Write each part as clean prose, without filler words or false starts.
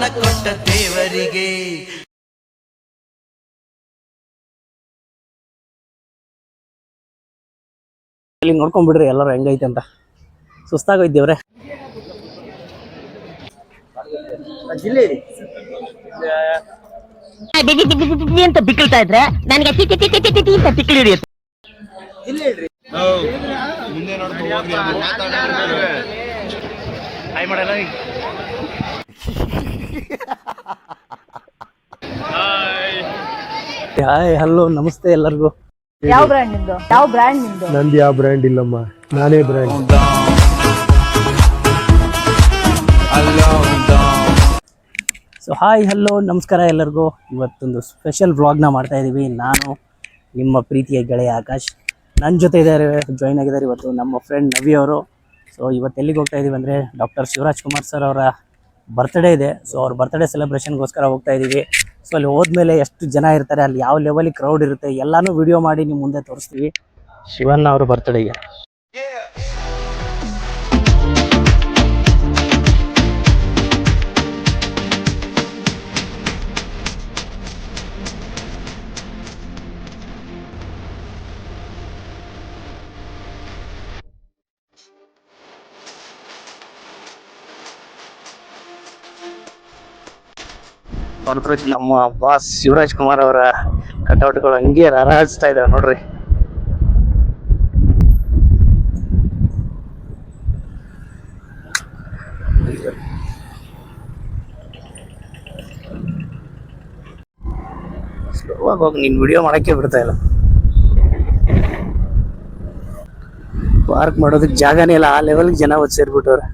ವರವನ್ನ ಕೊಟ್ಟ ದೇವರಿಗೆ. ಇಲ್ಲಿ ನೋಡ್ಕೊಂಡ್ಬಿಡ್ರಿ ಎಲ್ಲರೂ ಹೆಂಗೈತೆ ಅಂತ. ಸುಸ್ತಾಗೋಯ್ದೇವ್ರೆ. ಅಂತ ಬಿಕ್ಕಳ್ತಾ ಇದ್ರೆ ನನಗೆ ಬಿಕ್ಕಳು ಹಿಡಿಯುತ್ತೆ. ಹಾಯ್ ಹಲೋ ನಮಸ್ತೆ ಎಲ್ಲರಿಗೂ. ಯಾವ ಬ್ರ್ಯಾಂಡ್ ನಿಂದು? ಯಾವ ಬ್ರ್ಯಾಂಡ್ ನಿಂದು? ನಂದು ಯಾವ ಬ್ರ್ಯಾಂಡ್ ಇಲ್ಲಮ್ಮ, ನಾನೇ ಬ್ರ್ಯಾಂಡ್. ಸೊ ಹಾಯ್ ಹಲೋ ನಮಸ್ಕಾರ ಎಲ್ಲರಿಗೂ. ಇವತ್ತೊಂದು ಸ್ಪೆಷಲ್ ವ್ಲಾಗ್ನ ಮಾಡ್ತಾ ಇದ್ದೀವಿ. ನಾನು ನಿಮ್ಮ ಪ್ರೀತಿಯ ಗೆಳೆಯ ಆಕಾಶ್. ನನ್ನ ಜೊತೆ ಇದ್ದಾರೆ, ಜಾಯ್ನ್ ಆಗಿದ್ದಾರೆ ಇವತ್ತು ನಮ್ಮ ಫ್ರೆಂಡ್ ನವಿ ಅವರು. ಸೊ ಇವತ್ತು ಎಲ್ಲಿಗೆ ಹೋಗ್ತಾ ಇದ್ದೀವಿ ಅಂದರೆ ಡಾಕ್ಟರ್ ಶಿವರಾಜ್ ಕುಮಾರ್ ಸರ್ ಅವರ ಬರ್ತ್ಡೇ ಇದೆ. ಸೊ ಅವ್ರ ಬರ್ತ್ಡೇ ಸೆಲೆಬ್ರೇಷನ್ಗೋಸ್ಕರ ಹೋಗ್ತಾ ಇದ್ದೀವಿ. ಸೊ ಅಲ್ಲಿ ಹೋದ್ಮೇಲೆ ಎಷ್ಟು ಜನ ಇರ್ತಾರೆ, ಅಲ್ಲಿ ಯಾವ ಲೆವೆಲಿಗೆ ಕ್ರೌಡ್ ಇರುತ್ತೆ ಎಲ್ಲನೂ ವಿಡಿಯೋ ಮಾಡಿ ನಿಮ್ಮ ಮುಂದೆ ತೋರಿಸ್ತೀವಿ. ಶಿವಣ್ಣ ಅವ್ರ ಬರ್ತ್ಡೇಗೆ ನಮ್ಮ ಬಾಸ್ ಶಿವರಾಜ್ ಕುಮಾರ್ ಅವರ ಕಟೌಟ್ಗಳು ಹಂಗೆ ರಾರಾಜಿಸ್ತಾ ಇದ್ದಾವೆ ನೋಡ್ರಿ. ಸ್ಲೋವಾಗಿ ಹೋಗಿ, ನೀನು ವಿಡಿಯೋ ಮಾಡೋಕ್ಕೆ ಬಿಡ್ತಾ ಇಲ್ಲ. ಪಾರ್ಕ್ ಮಾಡೋದಕ್ಕೆ ಜಾಗನೇ ಇಲ್ಲ, ಆ ಲೆವೆಲ್ಗೆ ಜನ ಹೊತ್ತು ಸೇರಿಬಿಟ್ಟವ್ರೆ.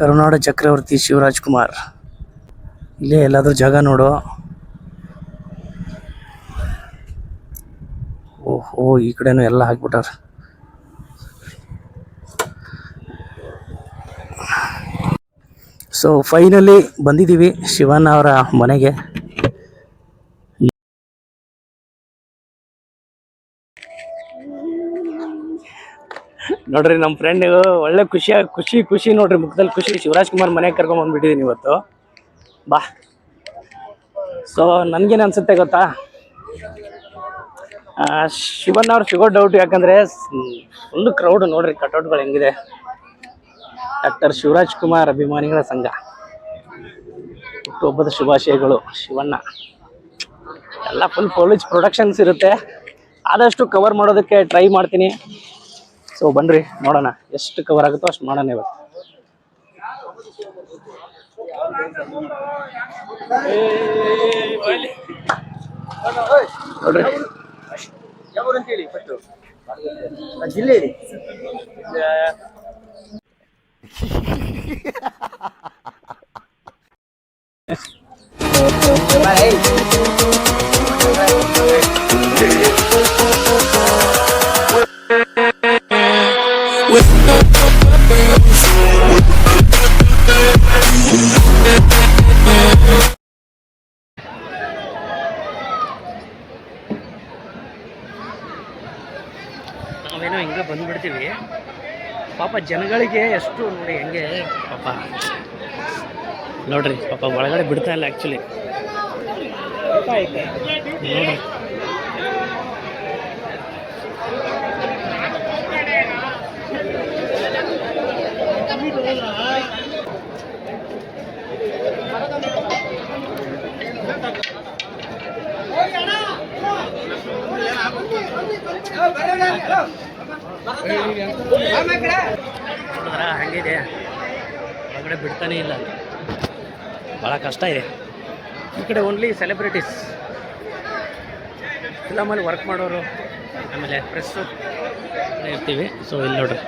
ಕರುನಾಡ ಚಕ್ರವರ್ತಿ ಶಿವರಾಜ್ ಕುಮಾರ್ ಇಲ್ಲೇ ಎಲ್ಲಾದ್ರೂ ಜಾಗ ನೋಡು. ಓಹೋ ಈ ಕಡೆನೂ ಎಲ್ಲ ಹಾಕ್ಬಿಟ್ಟಾರ. ಸೊ ಫೈನಲಿ ಬಂದಿದ್ದೀವಿ ಶಿವಣ್ಣ ಅವರ ಮನೆಗೆ. ನೋಡ್ರಿ ನಮ್ಮ ಫ್ರೆಂಡಿಗೂ ಒಳ್ಳೆ ಖುಷಿ ನೋಡ್ರಿ, ಮುಖದಲ್ಲಿ ಖುಷಿ. ಶಿವರಾಜ್ ಕುಮಾರ್ ಮನೆಗೆ ಕರ್ಕೊಂಡ್ ಬಂದ್ಬಿಟ್ಟಿದ್ದೀನಿ ಇವತ್ತು. ಬಾ. ಸೊ ನನಗೇನು ಅನ್ಸುತ್ತೆ ಗೊತ್ತಾ, ಶಿವಣ್ಣ ಅವ್ರು ಸಿಗೋ ಡೌಟ್. ಯಾಕಂದರೆ ಫುಲ್ ಕ್ರೌಡ್ ನೋಡ್ರಿ, ಕಟೌಟ್ಗಳು ಹೆಂಗಿದೆ. ಡಾಕ್ಟರ್ ಶಿವರಾಜ್ ಕುಮಾರ್ ಅಭಿಮಾನಿಗಳ ಸಂಘ, ಹುಟ್ಟುಹಬ್ಬದ ಶುಭಾಶಯಗಳು ಶಿವಣ್ಣ. ಎಲ್ಲ ಫುಲ್ ಪೊಲೀಸ್ ಪ್ರೊಡಕ್ಷನ್ಸ್ ಇರುತ್ತೆ. ಆದಷ್ಟು ಕವರ್ ಮಾಡೋದಕ್ಕೆ ಟ್ರೈ ಮಾಡ್ತೀನಿ. ಸೊ ಬನ್ನಿರಿ ನೋಡೋಣ, ಎಷ್ಟು ಕವರ್ ಆಗುತ್ತೋ ಅಷ್ಟು ಮಾಡೋಣ ಇವತ್ತು. ನೋಡ್ರಿ ಜಿಲ್ಲೆ ನಾವೇನೋ ಹಿಂಗೆ ಬಂದ್ಬಿಡ್ತೀವಿ. ಪಾಪ ಜನಗಳಿಗೆ ಎಷ್ಟು ನೋಡಿ ಹೆಂಗೆ ಪಾಪ ನೋಡ್ರಿ, ಪಾಪ ಒಳಗಡೆ ಬಿಡ್ತಾ ಇಲ್ಲ ಆ್ಯಕ್ಚುಲಿ. ನೋಡ್ರಿ ಹಂಗಿದೆ, ಹೊರಗಡೆ ಬಿಡ್ತಾನೆ ಇಲ್ಲ. ಭಾಳ ಕಷ್ಟ ಇದೆ. ಈ ಕಡೆ ಓನ್ಲಿ ಸೆಲೆಬ್ರಿಟೀಸ್, ಫಿಲಮಲ್ಲಿ ವರ್ಕ್ ಮಾಡೋರು, ಆಮೇಲೆ ಪ್ರೆಸ್ಸು ಇರ್ತೀವಿ. ಸೊ ಇಲ್ಲಿ ನೋಡ್ರಿ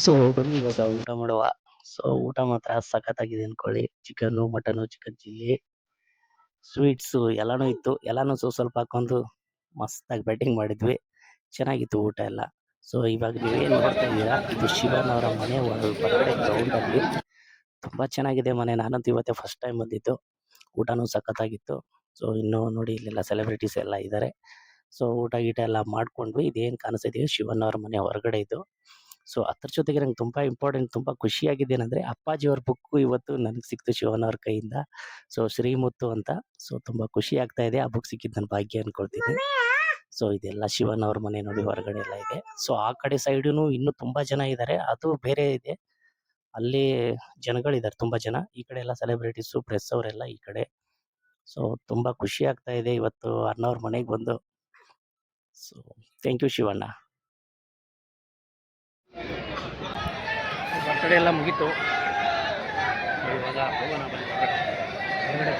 ಸೊ ಬನ್ನಿ ಇವಾಗ ಊಟ ಮಾಡುವ. ಸೊ ಊಟ ಮಾತ್ರ ಸಖತ್ತಾಗಿದೆ ಅನ್ಕೊಳ್ಳಿ. Chicken, mutton, chicken chilli, sweets ಎಲ್ಲಾನು ಇತ್ತು. ಎಲ್ಲಾನು ಸ್ವಲ್ಪ ಹಾಕೊಂಡು ಮಸ್ತಾಗಿ ಬ್ಯಾಟಿಂಗ್ ಮಾಡಿದ್ವಿ. ಚೆನ್ನಾಗಿತ್ತು ಊಟ ಎಲ್ಲ. ಸೊ ಇವಾಗ ನೀವೇನು ನೋಡ್ತಾ ಇದ್ದೀರಾ, ಇದು ಶಿವನ್ ಅವರ ಮನೆ ಹೊರಗಡೆ ಗ್ರೌಂಡಲ್ಲಿ. ತುಂಬ ಚೆನ್ನಾಗಿದೆ ಮನೆ. ನಾನಂತೂ ಇವತ್ತೇ ಫಸ್ಟ್ ಟೈಮ್ ಬಂದಿದ್ದು. ಊಟನೂ ಸಖತ್ತಾಗಿತ್ತು. ಸೊ ಇನ್ನು ನೋಡಿ ಇಲ್ಲೆಲ್ಲ ಸೆಲೆಬ್ರಿಟೀಸ್ ಎಲ್ಲ ಇದ್ದಾರೆ. ಸೊ ಊಟ ಗೀಟ ಎಲ್ಲ ಮಾಡ್ಕೊಂಡ್ವಿ. ಇದೇನು ಕಾಣಿಸ್ತಿದೆಯೋ ಶಿವನ್ ಅವ್ರ ಮನೆ ಹೊರಗಡೆ ಇದು. ಸೊ ಅದ್ರ ಜೊತೆಗೆ ನಂಗೆ ತುಂಬ ಇಂಪಾರ್ಟೆಂಟ್, ತುಂಬ ಖುಷಿಯಾಗಿದ್ದೇನೆಂದರೆ ಅಪ್ಪಾಜಿಯವ್ರ ಬುಕ್ಕು ಇವತ್ತು ನನಗೆ ಸಿಕ್ತು ಶಿವನ್ ಅವ್ರ ಕೈಯಿಂದ. ಸೊ ಶ್ರೀಮುತ್ತು ಅಂತ. ಸೊ ತುಂಬ ಖುಷಿ ಆಗ್ತಾ ಇದೆ. ಆ ಬುಕ್ ಸಿಕ್ಕಿದ್ದು ನನ್ನ ಭಾಗ್ಯ ಅಂದ್ಕೊಳ್ತೀನಿ. ಸೊ ಇದೆಲ್ಲ ಶಿವನ್ ಅವ್ರ ಮನೆ ನೋಡಿ ಹೊರಗಡೆ ಎಲ್ಲ ಇದೆ. ಸೊ ಆ ಕಡೆ ಸೈಡೂ ಇನ್ನೂ ತುಂಬ ಜನ ಇದ್ದಾರೆ, ಅದು ಬೇರೆ ಇದೆ. ಅಲ್ಲಿ ಜನಗಳಿದ್ದಾರೆ ತುಂಬ ಜನ. ಈ ಕಡೆ ಎಲ್ಲ ಸೆಲೆಬ್ರಿಟೀಸು, ಪ್ರೆಸ್ ಅವರೆಲ್ಲ ಈ ಕಡೆ. ಸೊ ತುಂಬ ಖುಷಿ ಆಗ್ತಾ ಇದೆ ಇವತ್ತು ಅಣ್ಣವ್ರ ಮನೆಗೆ ಬಂದು. So thank you Shivanna. Birthday ಎಲ್ಲ ಮುಗೀತು. ಇವಾಗ ಹೋಗೋಣ ಬನ್ನಿ ಹೊರಗಡೆ.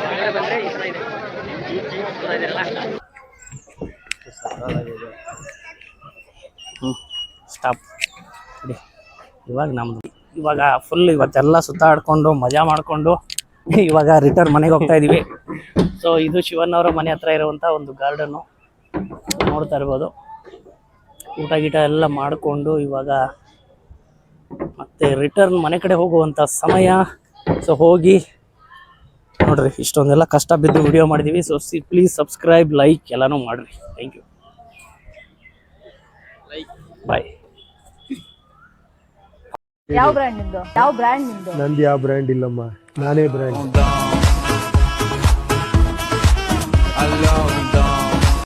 ಹೊರಗಡೆ ಬಂದರೆ ಈ ಥರ ಇದೆ. ಸ್ಟಾಪ್. ಇವಾಗ ಫುಲ್ ಇವತ್ತೆಲ್ಲ ಸುತ್ತಾಡ್ಕೊಂಡು ಮಜಾ ಮಾಡಿಕೊಂಡು ಇವಾಗ ರಿಟರ್ನ್ ಮನೆಗೆ ಹೋಗ್ತಾ ಇದೀವಿ. ಸೊ ಇದು ಶಿವನ್ ಅವರ ಮನೆ ಹತ್ರ ಇರುವಂಥ ಒಂದು ಗಾರ್ಡನ್ನು ನೋಡ್ತಾ ಇರ್ಬೋದು. ಊಟ ಗೀಟ ಎಲ್ಲ ಮಾಡಿಕೊಂಡು ಇವಾಗ ಮತ್ತೆ ರಿಟರ್ನ್ ಮನೆ ಕಡೆ ಹೋಗುವಂಥ ಸಮಯ. ಸೊ ಹೋಗಿ ನೋಡ್ರಿ, ಇಷ್ಟೊಂದೆಲ್ಲ ಕಷ್ಟ ಬಿದ್ದು ವಿಡಿಯೋ ಮಾಡಿದ್ದೀವಿ. ಸೊ ಪ್ಲೀಸ್ ಸಬ್ಸ್ಕ್ರೈಬ್, ಲೈಕ್ ಎಲ್ಲನೂ ಮಾಡಿರಿ. ಥ್ಯಾಂಕ್ ಯು, ಬಾಯ್. ಯಾವ ಬ್ರ್ಯಾಂಡ್ ನಿಂದು? ಯಾವ ಬ್ರ್ಯಾಂಡ್ ನಿಂದು? ನಂದು ಯಾವ ಬ್ರ್ಯಾಂಡ್ ಇಲ್ಲಮ್ಮ, ನಾನೇ ಬ್ರ್ಯಾಂಡ್.